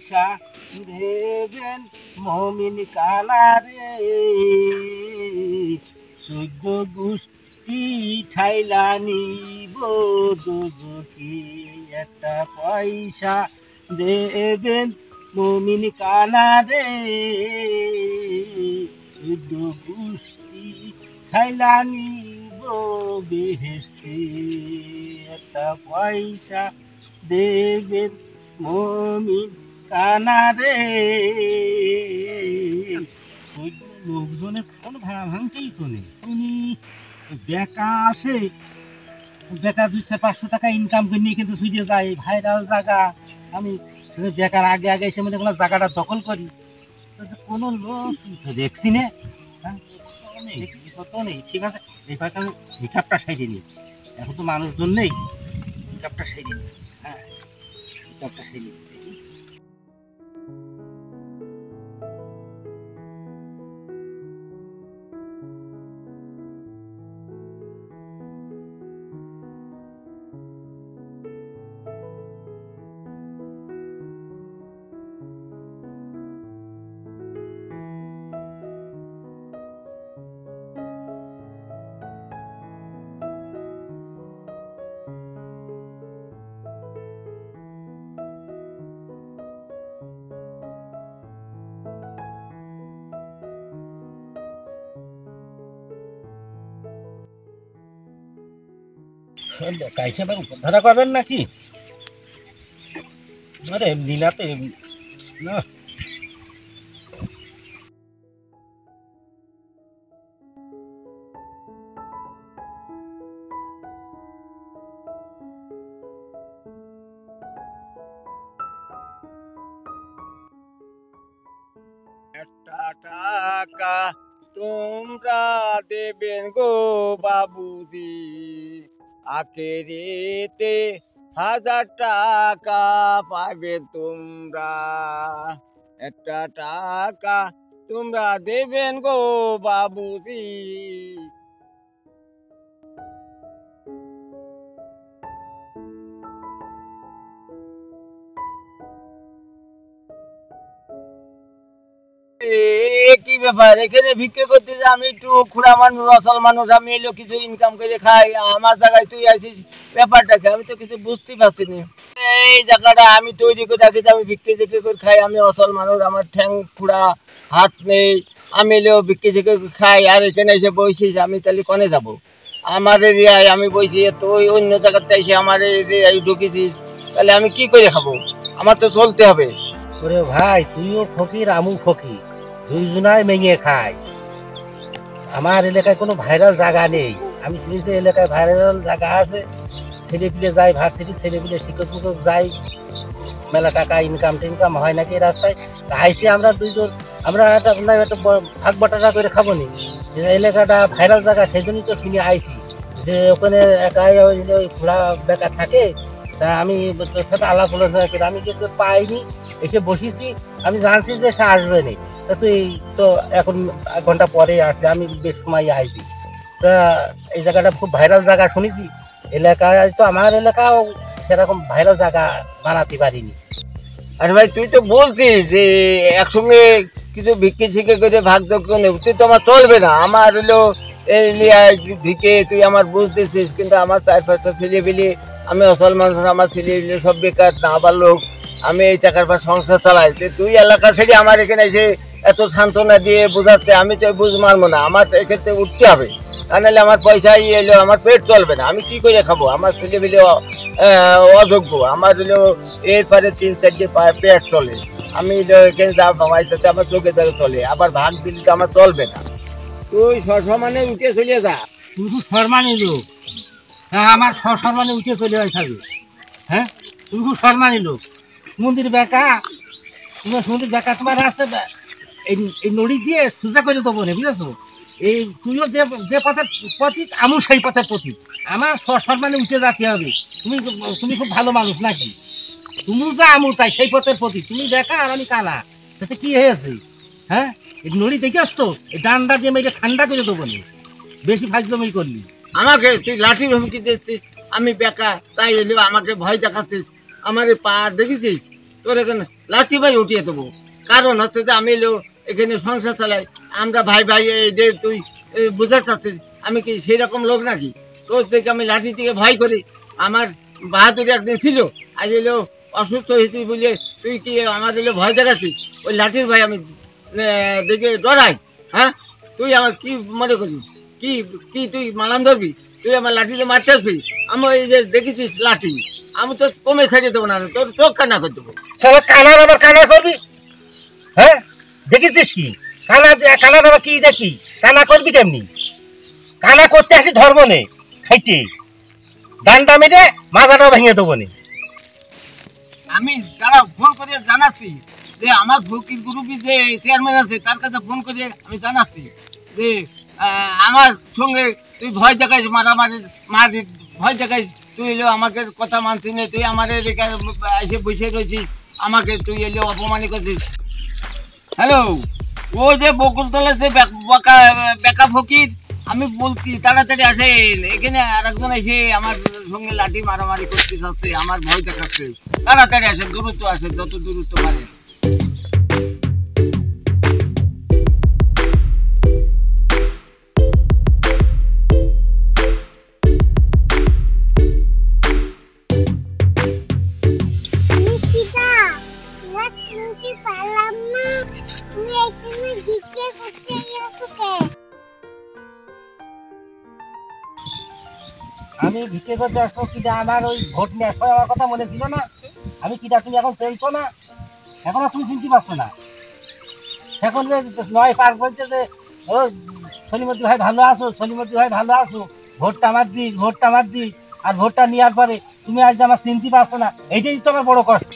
পয়সা দেবেন মমিন কালারে, চোদ্দ গোষ্ঠী ঠাইলা নিব দুজকি, একটা পয়সা দেবেন মমিন কালারে, চোদ্দ গোষ্ঠী ঠাইলা নিব বেহেশতে, একটা পয়সা দেবেন মমিন কানারে। লোকজনের কোনো ভাড়া ভাঙতেই তো নেই, তুমি বেকা আসে, বেকার 200-500 টাকা ইনকাম করে নিয়ে কিন্তু সুইজে যায় ভাইরাল জায়গা। আমি বেকার আগে আগে এসে মনে করলাম জায়গাটা দখল করি, কোনো লোক তো দেখছি না। হ্যাঁ নেই, ঠিক আছে, এই কয়েকটা আমি মেকআপটা সাইডে নিই, এখন তো মানুষজন নেই, মেকআপটা সাইডে নিই। হ্যাঁ মেকআপটা সাইডে নিই। ধরা করবেন নাকি? আরে নীলাতে না, একটা টাকা তোমরা দেবেন গো বাবুজি, আখেরেতে 1000 টাকা পাবে তোমরা, একটা টাকা তোমরা দেবেন গো বাবুজি। কি ব্যাপার এখানে ভিক্ষে করতে যে? আমি একটু খুড়া মানুষ, অসল মানুষ, আমি এলো কিছু ইনকাম করে খাই, আমার জায়গায় তুই আসিস, ব্যাপারটা কি? আমি তো কিছু বুঝতে পারছি না। এই জায়গাটা আমি তৈরি করে রাখি, আমি ভিক্ষে ঝিকে করে খাই, আমি অসল মানুষ, আমার ঠ্যাং খুড়া, হাত নেই, আমি এলো ভিক্ষে ঝিকে খাই, আর এখানে এসে বসিস, আমি তাহলে কনে যাব? আমার এরিয়ায় আমি বসি, তুই অন্য জায়গাতে এসে আমার এরিয়ায় ঢুকেছিস, তাহলে আমি কি করে খাবো? আমার তো চলতে হবে। ওরে ভাই তুইও ফকির আমু ফকির, দুইজনাই মেঙে খায়। আমার এলাকায় কোনো ভাইরাল জায়গা নেই, আমি শুনেছি এলাকায় ভাইরাল জায়গা আছে, ছেলেপিলে যায় ভার্সিটি, ছেলেপিলে শিক্ষক শিক্ষক যায়, মেলা টাকা ইনকাম টিনকাম হয় নাকি রাস্তায়। আইসি আমরা দুইজন, আমরা একটা ভাগ বাটারা করে খাবো নি, এলাকাটা ভাইরাল জায়গা, সেই জন্যই তো শুনে আইসি যে ওখানে একাই ওই ঘোড়া বেকার থাকে। তা আমি তোর সাথে আলাপ আলোচনা করি, আমি কিন্তু পাইনি, এসে বসেছি, আমি জানছি যে সে আসবে না। তা তুই তো এখন 1 ঘন্টা পরে আসলে, আমি বেশ সময় আইছি। তা এই জায়গাটা খুব ভাইরাল জায়গা শুনেছি, এলাকায় তো আমার এলাকাও সেরকম ভাইরাল জায়গা বানাতে পারিনি। আরে ভাই তুই তো বলছিস যে একসঙ্গে কিছু ভিক্ষে ছিকে করে ভাগযোগ্য নেব, তুই তো আমার চলবে না। আমার হলো এই ভিক্ষে তুই আমার বুঝতেছিস, কিন্তু আমার 4-5টা ছেলে পেলে, আমি অসল মানুষ, আমার ছেলে পেলে সব বেকার না, আবার লোক, আমি এই টাকার পর সংসার চালাই। তুই এলাকা ছেড়ে আমার এখানে এসে এত সান্ত্বনা দিয়ে বোঝাচ্ছে, আমি তো বুঝ মারবো না, আমার এক্ষেত্রে উঠতে হবে, তা নাহলে আমার পয়সা এলো, আমার পেট চলবে না, আমি কি করে খাবো? আমার ছেলে পেলে অযোগ্য, আমার হলো এরপরে 3-4টে পেট চলে, আমি এখানে যা ভাবাইতে আমার চোখে চোখে চলে, আবার ভাগ দিলে তো আমার চলবে না। তুই সসমানে উঠে চলে যা। তুই খুব সম্মানী লোক, হ্যাঁ আমার সসম্মানে উঠে চলে যায় থাকবে। হ্যাঁ তুমি খুব সম্মানী লোক, মন্দির বেকা, তোমার সমুদ্রের বেকা তোমার আছে, এই নড়ি দিয়ে সোজা করে দেবো না, বুঝেছো? এই তুইও যে যে পথের পথিক, আমিও সেই পথের পথিক, আমার সসম্মানে উঠে যেতে হবে। তুমি তুমি খুব ভালো মানুষ নাকি? তুমিও যা আমু তাই, সেই পথের পথিক, তুমি বেকা আর আমি কানা, তাতে কি হয়েছে? হ্যাঁ এই নড়ি দেখে আসতো, এই ডান্ডা দিয়ে মেরে ঠান্ডা করে দেবো না, বেশি ফাজলামি করলি। আমাকে তুই লাঠির হুমকি দিচ্ছিস, আমি বেকা তাই এলো আমাকে ভয় দেখাচ্ছিস, আমার পা দেখেছিস, তোর এখানে লাঠি ভাই উঠিয়ে দেবো। কারণ হচ্ছে যে আমি এখানে সংসার চালাই, আমরা ভাই ভাই, এই যে তুই বুঝতে চাচ্ছিস আমি কি সেই রকম লোক নাকি? তোর থেকে আমি লাঠি থেকে ভয় করি? আমার বাহাদুরি একদিন ছিল, আজ এলো অসুস্থ হয়েছি বলে তুই কি আমার ভয় দেখাচ্ছিস? ওই লাঠির ভাই আমি দেখে ডরাই? হ্যাঁ, তুই আমার কি মনে করিস? কি কি তুই মালাম ধরবি? তুই আমার লাঠিতে মারতে আসবি? আমি এই যে দেখেছিস লাঠি, আমি তো কমে ছাড়িয়ে দেবো না, তোর চোখ কান্না করে দেবো। কানার আবার কানা করবি? হ্যাঁ, দেখেছিস কি কানার আবার কি দেখি? কানা করবি কেমনি? কানা করতে আসি ধর্ম নে খাইতে, ডান্ডা মেরে মাথাটা ভেঙে দেবো নে। আমি তারা ফোন করে জানাচ্ছি যে আমার ফকির গ্রুপে যে চেয়ারম্যান আছে তার কাছে ফোন করে আমি জানাচ্ছি যে আমার সঙ্গে তুই ভয় দেখাইস, মারামারি ভয় দেখাইস, তুই এলো আমাকে কথা মানছিস না, তুই আমার এসে বসে রয়েছিস, আমাকে তুই এলো অপমানি করছিস। হ্যালো, ও যে বকুলতলা যে বেকা ফকির, আমি বলছি তাড়াতাড়ি আসেন এখানে। আর একজন এসে আমার সঙ্গে লাঠি মারামারি করতে চাচ্ছে, আমার ভয় দেখাচ্ছে। তাড়াতাড়ি আসেন, দূরত্ব আসেন, যত দূরত্ব পারেন। আমি ভিকে করতে আসবো কিনা? আমার ওই ভোট নিয়ে আসবো, আমার কথা মনে ছিল না? আমি কিনা তুমি এখন চলছো না, এখন আর তুমি চিনতে পারছো না। এখন যে নয় পার বলছে যে ও সলিমদ্দি ভাই ভালো আছো, সলিমদ্দি ভাই ভালো আছো, ভোটটা আমার দিস, ভোটটা আমার দিস। আর ভোটটা নেওয়ার পরে তুমি আজ আমার চিনতে পারছো না, এইটাই তো আমার বড় কষ্ট।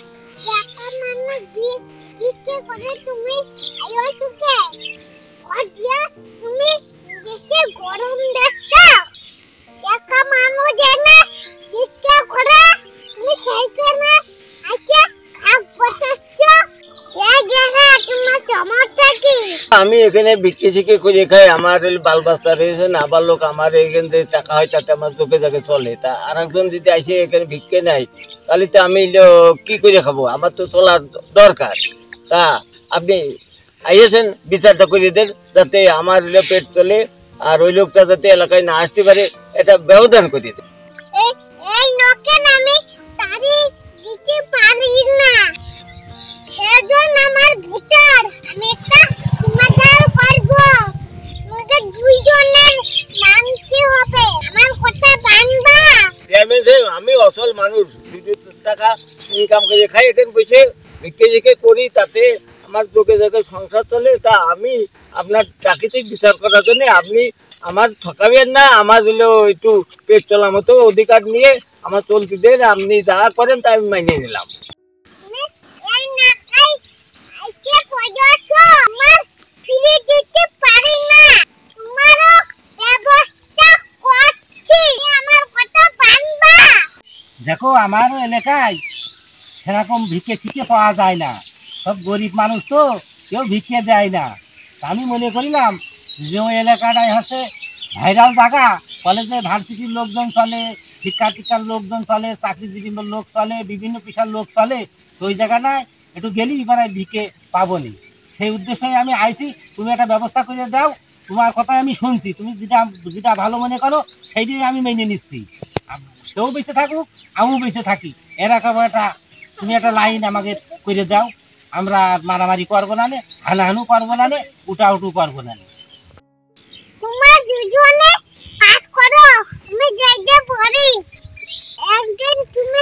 আমি এখানে বিক্রি শিখে করে খাই, আমার বাল বাচ্চা রয়েছে, না বার লোক আমার এখানে যে টাকা হয় তাতে আমার চোখে জাগে চলে। তা আর একজন যদি আসে এখানে ভিক্ষে নেয় তাহলে তো আমি কি করে খাবো? আমার তো চলার দরকার। তা আপনি আইয়েছেন, বিচারটা করে দেন যাতে আমার পেট চলে, আর ওই লোকটা যাতে এলাকায় না আসতে পারে, এটা ব্যবধান করে দেন। আমি অসল মানুষ, 2 টাকা ইনকাম করে খাই, এখানে বসে ভিক্ষে শিখে করি, তাতে আমার চোখে চোখে সংসার চলে। তা আমি আপনার প্রাকৃতিক বিচার করার জন্য আপনি আমার ঠকাবেন না, আমার একটু পেট চলার মতো অধিকার নিয়ে আমার চলতে দেন। আপনি যা করেন তা আমি মানিয়ে নিলাম। দেখো, আমার এলাকায় সেরকম ভিক্ষে শিখে পাওয়া যায় না, সব গরিব মানুষ তো, কেউ ভিক্ষে দেয় না। আমি মনে করিলাম যে ওই এলাকাটাই হচ্ছে ভাইরাল জায়গা, কলেজে ভার্সিটির লোকজন চলে, শিক্ষা টিক্ষার লোকজন চলে, চাকরিজীবীর লোক চলে, বিভিন্ন পেশার লোক চলে, তো ওই জায়গাটায় একটু গেলেই মানে ভিক্ষে পাবো নি। সেই উদ্দেশ্যে আমি আইছি, তুমি একটা ব্যবস্থা করে দাও। তোমার কথাই আমি শুনছি, তুমি যেটা যেটা ভালো মনে করো সেইটাই আমি মেনে নিচ্ছি। সেও বেঁচে থাকুক, আমিও বেঁচে থাকি, এরকম একটা তুমি একটা লাইন আমাকে করে দাও। আমরা মারামারি করবো না, হানাহানু করবো না, উঠাউটু করবো না। তোমার দুজনে পাস করো, আমি যাইতে পারি। একদিন তুমি